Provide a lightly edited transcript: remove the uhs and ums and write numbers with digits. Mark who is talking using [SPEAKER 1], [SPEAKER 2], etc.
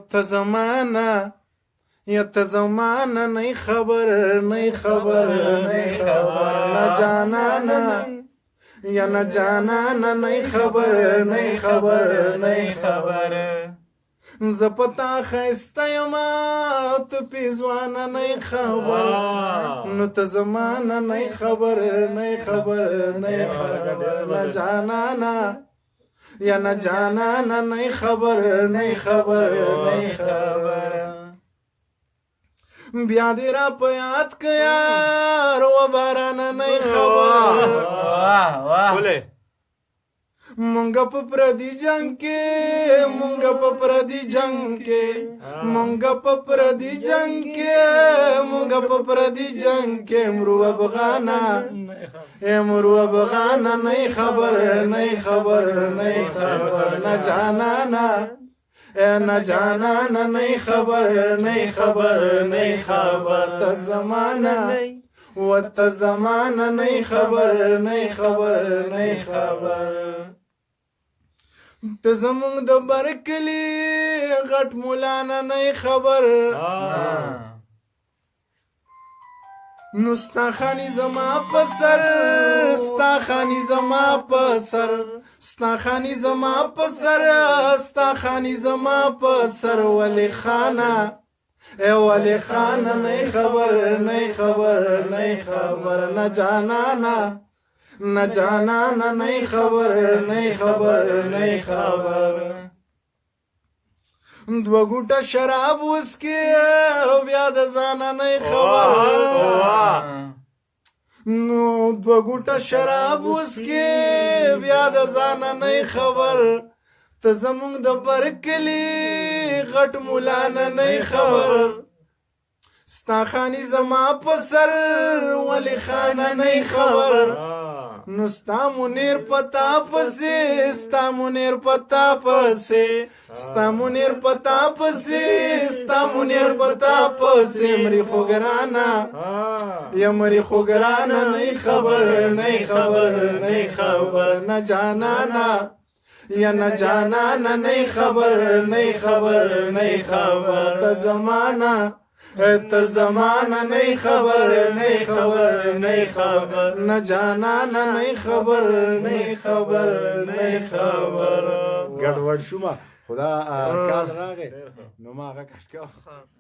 [SPEAKER 1] ته زمانه یا ته زمانه نه خبر نه خبر نه خبر نه جانانا یا نه جانانا نه خبر نه خبر نه خبر زپتا خسته یما ته پیزوانه نه خبر نو ته زمانه نه خبر نه خبر نه خبر نه جانانا یا نه جانانا نه خبر نه خبر نه خبر بیا دې را په یاد که یار و بارانه نه خبر مونږ په پردي جنگ کې مونږ په پردي جنگ کې مونږ په پردي جنگ کې مونږ په پردي جنگ کې مرو افغانا مرو افغانا نه خبر نه خبر نه خبر نه جانانا نه جانانا نه خبر نه خبر نه خبر ته زمانه و ته زمانه نه خبر نه خبر نه خبر ته زمونږ د برکلي غټ مولانا نه خبر نو ستا خاني زما په سر ستا خاني زما په سر ستا خاني زما په سر ستا خاني زما په سر ولی خانه ولی خانه نه خبر نه خبر نه خبر نه جانانا نه جانانا نه خبر نه خبر نه خبر دو ګوټه شراب وسکي بیا د ځانه نه خبر نو دو ګوټه شراب وسکي بیا د ځانه نه خبر ته زمونږ د برکلي غټ مولانا نه خبر ستا خاني زما په سر ولی خانه نه خبر نو ستا منیر پتا پسې ستا منیر پتا پسې ستا منیر پتا پسې ستا منیر پتا پسې مری خوګرانا یا مری خوګرانا نه خبر نه خبر نه خبر نه جانانا یا نه جانانا نه خبر نه خبر نه خبر ته زمانہ ته زمانہ نه خبر نه خبر نه خبر نه جانانا نه خبر نه خبر نه خبر
[SPEAKER 2] ګډوډ شوما خدا کال راغی نو ما هغه کټ